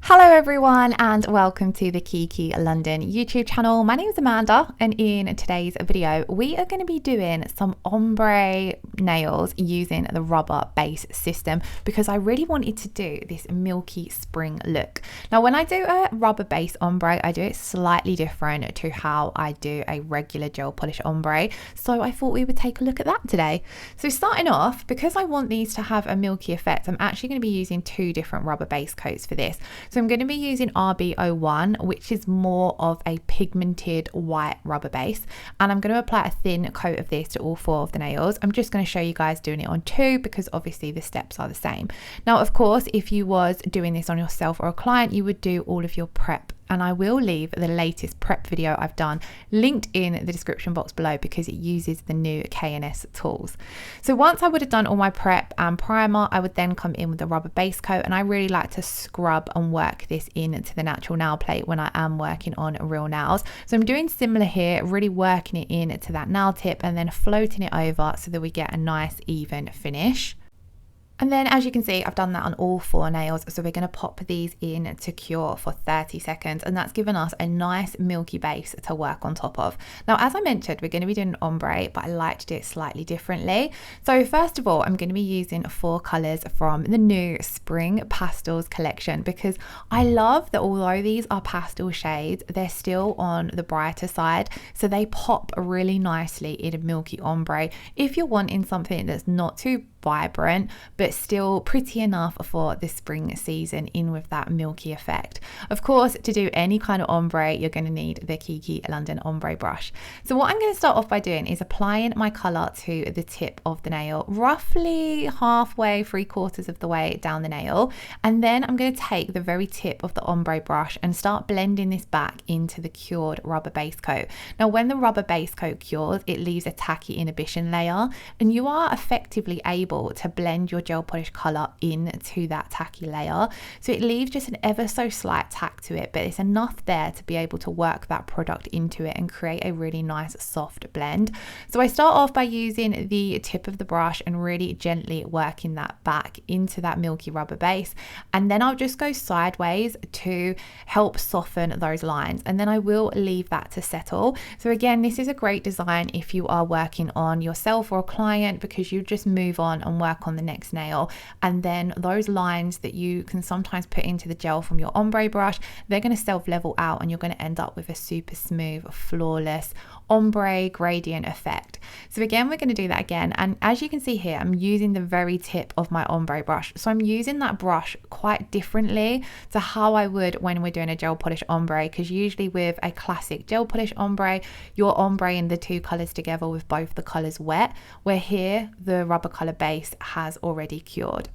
Hello everyone and welcome to the Kiki London YouTube channel. My name is Amanda and in today's video we are going to be doing some ombre nails using the rubber base system because I really wanted to do this milky spring look. Now when I do a rubber base ombre I do it slightly different to how I do a regular gel polish ombre, so I thought we would take a look at that today. So starting off, because I want these to have a milky effect, I'm actually going to be using two different rubber base coats for this. So I'm going to be using RB01, which is more of a pigmented white rubber base, and I'm going to apply a thin coat of this to all four of the nails. I'm just going to show you guys doing it on two because obviously the steps are the same. Now of course if you was doing this on yourself or a client, you would do all of your prep, and I will leave the latest prep video I've done linked in the description box below because it uses the new K&S tools. So once I would have done all my prep and primer, I would then come in with the rubber base coat, and I really like to scrub and work this into the natural nail plate when I am working on real nails. So I'm doing similar here, really working it in to that nail tip and then floating it over so that we get a nice even finish. And then as you can see, I've done that on all four nails. So we're going to pop these in to cure for 30 seconds. And that's given us a nice milky base to work on top of. Now, as I mentioned, we're going to be doing ombre, but I like to do it slightly differently. So first of all, I'm going to be using four colors from the new Spring Pastels collection because I love that although these are pastel shades, they're still on the brighter side. So they pop really nicely in a milky ombre if you're wanting something that's not too vibrant but still pretty enough for the spring season in with that milky effect. Of course, to do any kind of ombre you're going to need the Kiki London ombre brush. So what I'm going to start off by doing is applying my colour to the tip of the nail, roughly halfway, 3/4 of the way down the nail, and then I'm going to take the very tip of the ombre brush and start blending this back into the cured rubber base coat. Now when the rubber base coat cures, it leaves a tacky inhibition layer, and you are effectively able to blend your gel polish colour into that tacky layer, so it leaves just an ever so slight tack to it, but it's enough there to be able to work that product into it and create a really nice soft blend. So I start off by using the tip of the brush and really gently working that back into that milky rubber base, and then I'll just go sideways to help soften those lines, and then I will leave that to settle. So again, this is a great design if you are working on yourself or a client because you just move on and work on the next nail, and then those lines that you can sometimes put into the gel from your ombre brush, they're going to self level out and you're going to end up with a super smooth, flawless ombre gradient effect. So again, we're going to do that again, and as you can see here, I'm using the very tip of my ombre brush, so I'm using that brush quite differently to how I would when we're doing a gel polish ombre, because usually with a classic gel polish ombre, you're ombreing the two colors together with both the colors wet, where here the rubber color base has already cured.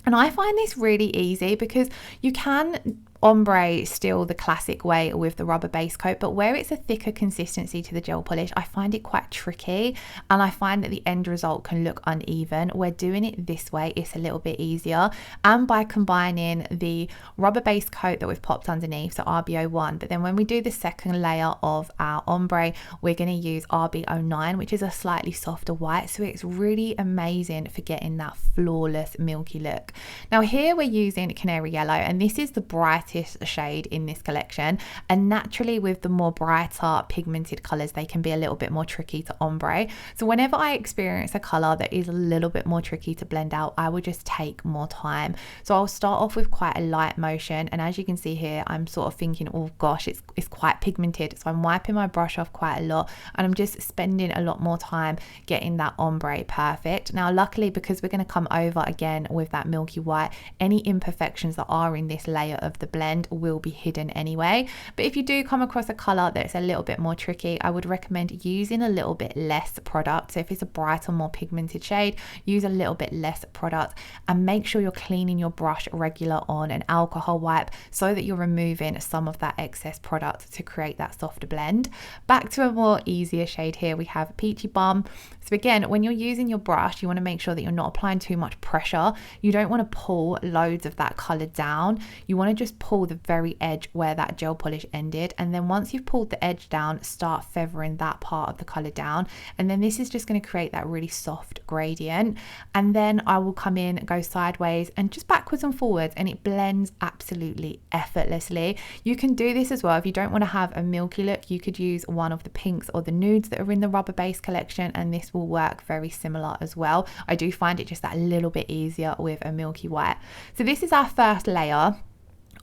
And I find this really easy because you can ombre still the classic way with the rubber base coat, but where it's a thicker consistency to the gel polish, I find it quite tricky, and I find that the end result can look uneven. Where doing it this way, it's a little bit easier, and by combining the rubber base coat that we've popped underneath, so RB01, but then when we do the second layer of our ombre, we're going to use RB09, which is a slightly softer white, so it's really amazing for getting that flawless milky look. Now here we're using Canary Yellow, and this is the brightest shade in this collection, and naturally with the more brighter pigmented colors, they can be a little bit more tricky to ombre. So whenever I experience a color that is a little bit more tricky to blend out, I will just take more time. So I'll start off with quite a light motion, and as you can see here, I'm sort of thinking, oh gosh, it's quite pigmented, so I'm wiping my brush off quite a lot, and I'm just spending a lot more time getting that ombre perfect. Now luckily, because we're going to come over again with that milky white, any imperfections that are in this layer of the blend will be hidden anyway. But if you do come across a color that's a little bit more tricky, I would recommend using a little bit less product. So if it's a brighter, more pigmented shade, use a little bit less product, and make sure you're cleaning your brush regular on an alcohol wipe so that you're removing some of that excess product to create that softer blend. Back to a more easier shade here, we have Peachy Bum. So again, when you're using your brush, you want to make sure that you're not applying too much pressure. You don't want to pull loads of that color down. You want to just pull the very edge where that gel polish ended, and then once you've pulled the edge down, start feathering that part of the color down, and then this is just going to create that really soft gradient. And then I will come in, go sideways and just backwards and forwards, and it blends absolutely effortlessly. You can do this as well if you don't want to have a milky look. You could use one of the pinks or the nudes that are in the rubber base collection, and this will work very similar as well. I do find it just that little bit easier with a milky white. So this is our first layer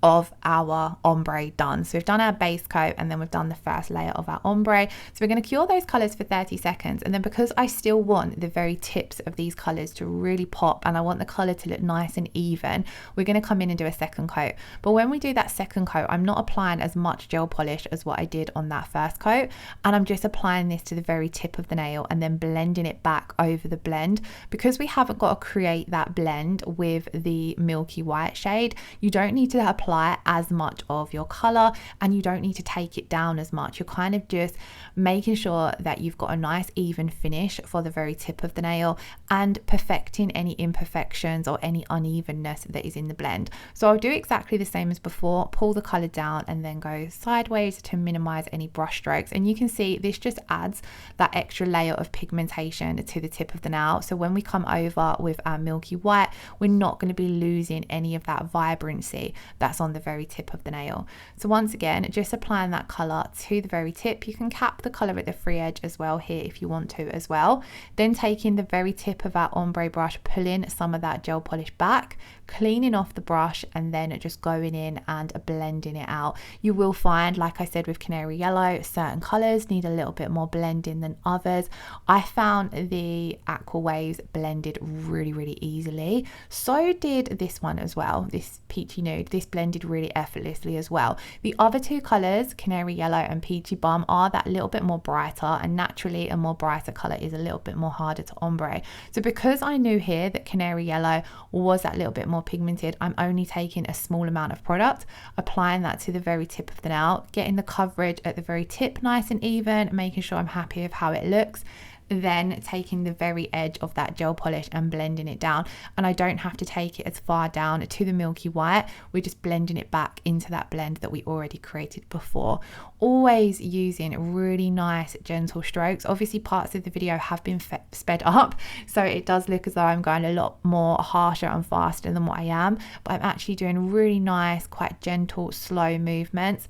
of our ombre done. So we've done our base coat, and then we've done the first layer of our ombre. So we're going to cure those colors for 30 seconds. And then because I still want the very tips of these colors to really pop, and I want the color to look nice and even, we're going to come in and do a second coat. But when we do that second coat, I'm not applying as much gel polish as what I did on that first coat. And I'm just applying this to the very tip of the nail and then blending it back over the blend. Because we haven't got to create that blend with the milky white shade, you don't need to apply as much of your color, and you don't need to take it down as much. You're kind of just making sure that you've got a nice even finish for the very tip of the nail and perfecting any imperfections or any unevenness that is in the blend. So I'll do exactly the same as before, pull the color down and then go sideways to minimize any brush strokes. And you can see this just adds that extra layer of pigmentation to the tip of the nail. So when we come over with our milky white, we're not going to be losing any of that vibrancy that's on the very tip of the nail. So once again, just applying that color to the very tip. You can cap the color at the free edge as well here if you want to as well. Then taking the very tip of our ombre brush, pulling some of that gel polish back, cleaning off the brush, and then just going in and blending it out. You will find, like I said with Canary Yellow, certain colors need a little bit more blending than others. I found the Aqua Waves blended really easily. So did this one as well, this Peachy Nude. This blended really effortlessly as well. The other two colors, Canary Yellow and Peachy Bum, are that little bit more brighter, and naturally a more brighter color is a little bit more harder to ombre. So because I knew here that Canary Yellow was that little bit more pigmented, I'm only taking a small amount of product, applying that to the very tip of the nail, getting the coverage at the very tip nice and even, making sure I'm happy with how it looks, then taking the very edge of that gel polish and blending it down. And I don't have to take it as far down to the milky white, we're just blending it back into that blend that we already created before. Always using really nice gentle strokes. Obviously parts of the video have been sped up, so it does look as though I'm going a lot more harsher and faster than what I am, but I'm actually doing really nice, quite gentle, slow movements.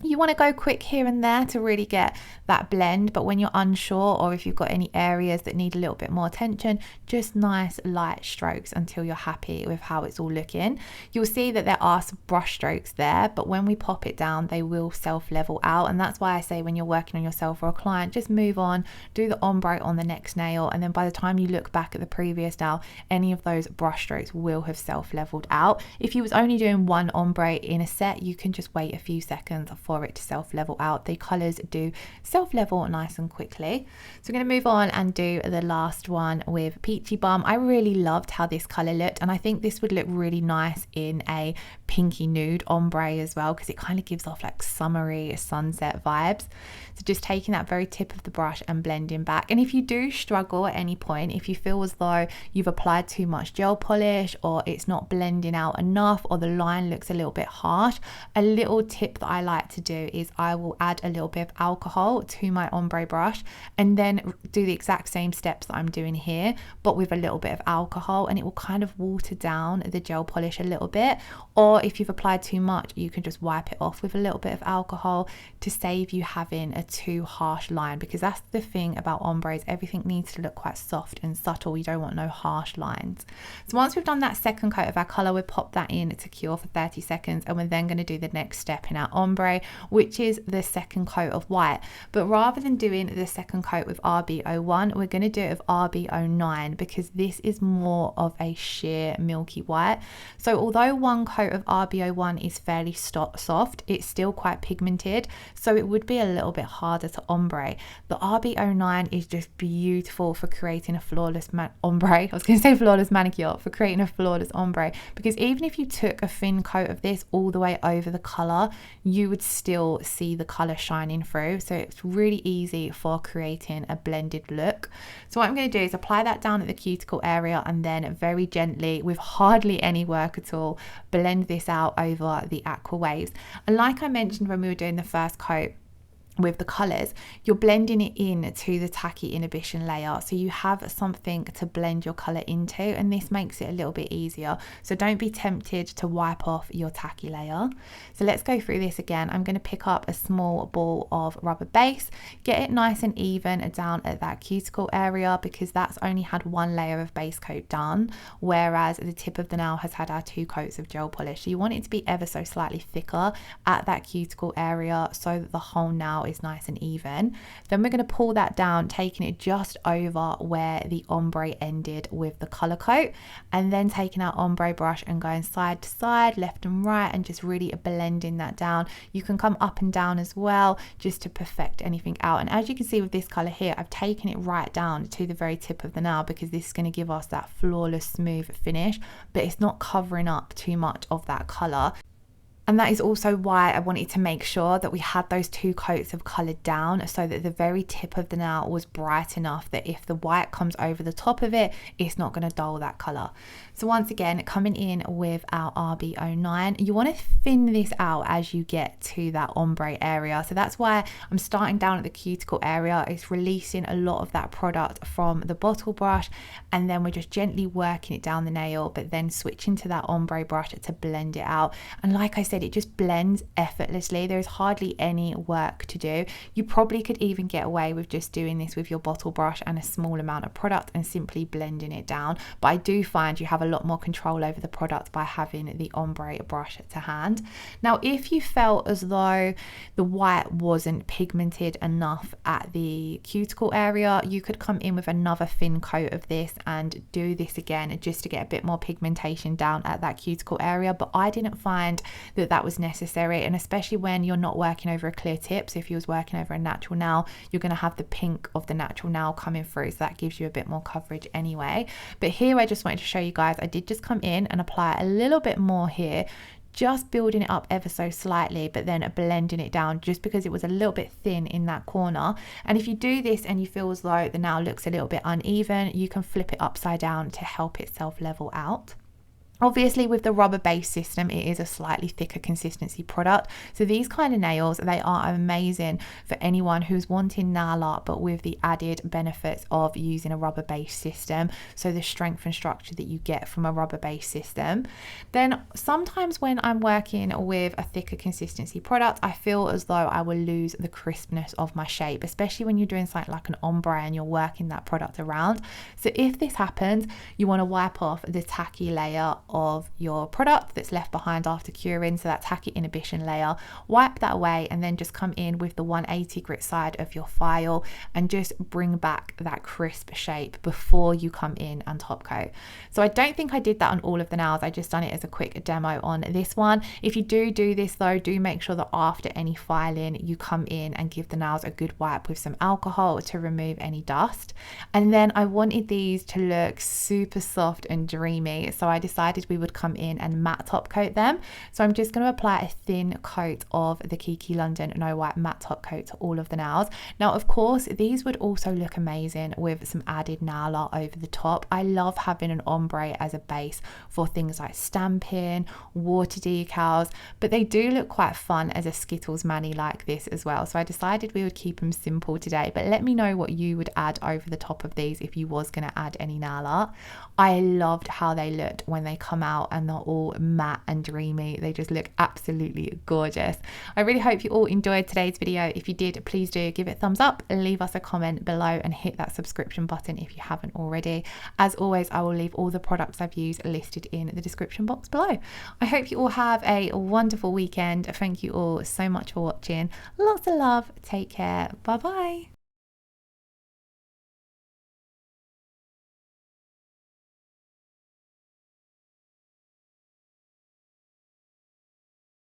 You want to go quick here and there to really get that blend, but when you're unsure, or if you've got any areas that need a little bit more attention, just nice light strokes until you're happy with how it's all looking. You'll see that there are some brush strokes there, but when we pop it down, they will self-level out. And that's why I say when you're working on yourself or a client, just move on, do the ombre on the next nail, and then by the time you look back at the previous nail, any of those brush strokes will have self-leveled out. If you was only doing one ombre in a set, you can just wait a few seconds for it to self-level out. The colors do self-level nice and quickly. So we're going to move on and do the last one with Peachy Bum. I really loved how this color looked, and I think this would look really nice in a pinky nude ombre as well, because it kind of gives off like summery sunset vibes. So just taking that very tip of the brush and blending back. And if you do struggle at any point, if you feel as though you've applied too much gel polish, or it's not blending out enough, or the line looks a little bit harsh, a little tip that I like to do is I will add a little bit of alcohol to my ombre brush, and then do the exact same steps that I'm doing here, but with a little bit of alcohol, and it will kind of water down the gel polish a little bit. Or if you've applied too much, you can just wipe it off with a little bit of alcohol to save you having a too harsh line, because that's the thing about ombres, everything needs to look quite soft and subtle. You don't want no harsh lines. So once we've done that second coat of our color, we'll pop that in to cure for 30 seconds, and we're then going to do the next step in our ombre, which is the second coat of white. But rather than doing the second coat with RB01, we're going to do it with RB09, because this is more of a sheer milky white. So although one coat of RB01 is fairly soft, it's still quite pigmented, so it would be a little bit harder to ombre. The RB09 is just beautiful for creating a flawless ombre. I was going to say flawless manicure, for creating a flawless ombre, because even if you took a thin coat of this all the way over the color, you would still see the color shining through. So it's really easy for creating a blended look. So what I'm going to do is apply that down at the cuticle area, and then very gently, with hardly any work at all, blend this out over the Aqua Waves. And like I mentioned when we were doing the first coat with the colors, you're blending it in to the tacky inhibition layer, so you have something to blend your color into, and this makes it a little bit easier. So don't be tempted to wipe off your tacky layer. So let's go through this again. I'm going to pick up a small ball of rubber base, get it nice and even down at that cuticle area, because that's only had one layer of base coat done, whereas the tip of the nail has had our 2 coats of gel polish. So you want it to be ever so slightly thicker at that cuticle area so that the whole nail is nice and even. Then we're going to pull that down, taking it just over where the ombre ended with the color coat, and then taking our ombre brush and going side to side, left and right, and just really blending that down. You can come up and down as well, just to perfect anything out. And as you can see with this color here, I've taken it right down to the very tip of the nail, because this is going to give us that flawless smooth finish, but it's not covering up too much of that color. And that is also why I wanted to make sure that we had those 2 coats of colour down, so that the very tip of the nail was bright enough that if the white comes over the top of it, it's not going to dull that colour. So once again, coming in with our RB09, you want to thin this out as you get to that ombre area. So that's why I'm starting down at the cuticle area. It's releasing a lot of that product from the bottle brush, and then we're just gently working it down the nail, but then switching to that ombre brush to blend it out. And like I said, it just blends effortlessly. There's hardly any work to do. You probably could even get away with just doing this with your bottle brush and a small amount of product and simply blending it down, but I do find you have a lot more control over the product by having the ombre brush to hand. Now, if you felt as though the white wasn't pigmented enough at the cuticle area, you could come in with another thin coat of this and do this again, just to get a bit more pigmentation down at that cuticle area. But I didn't find that was necessary, and especially when you're not working over a clear tip. So if you was working over a natural nail, you're going to have the pink of the natural nail coming through, so that gives you a bit more coverage anyway. But here I just wanted to show you guys, I did just come in and apply a little bit more here, just building it up ever so slightly, but then blending it down, just because it was a little bit thin in that corner. And if you do this and you feel as though the nail looks a little bit uneven, you can flip it upside down to help itself level out. Obviously, with the rubber base system, it is a slightly thicker consistency product. So these kind of nails, they are amazing for anyone who's wanting nail art, but with the added benefits of using a rubber base system. So the strength and structure that you get from a rubber base system. Then sometimes when I'm working with a thicker consistency product, I feel as though I will lose the crispness of my shape, especially when you're doing something like an ombre and you're working that product around. So if this happens, you want to wipe off the tacky layer of your product that's left behind after curing, so that tacky inhibition layer, wipe that away, and then just come in with the 180 grit side of your file and just bring back that crisp shape before you come in and top coat. So I don't think I did that on all of the nails, I just done it as a quick demo on this one. If you do this though, do make sure that after any filing you come in and give the nails a good wipe with some alcohol to remove any dust. And then I wanted these to look super soft and dreamy, so I decided we would come in and matte top coat them. So I'm just going to apply a thin coat of the Kiki London No White matte top coat to all of the nails. Now, of course, these would also look amazing with some added nail art over the top. I love having an ombre as a base for things like stamping, water decals, but they do look quite fun as a Skittles mani like this as well. So I decided we would keep them simple today, but let me know what you would add over the top of these if you was going to add any nail art. I loved how they looked when they come out and they're all matte and dreamy. They just look absolutely gorgeous. I really hope you all enjoyed today's video. If you did, please do give it a thumbs up, leave us a comment below, and hit that subscription button if you haven't already. As always, I will leave all the products I've used listed in the description box below. I hope you all have a wonderful weekend. Thank you all so much for watching. Lots of love. Take care. Bye bye.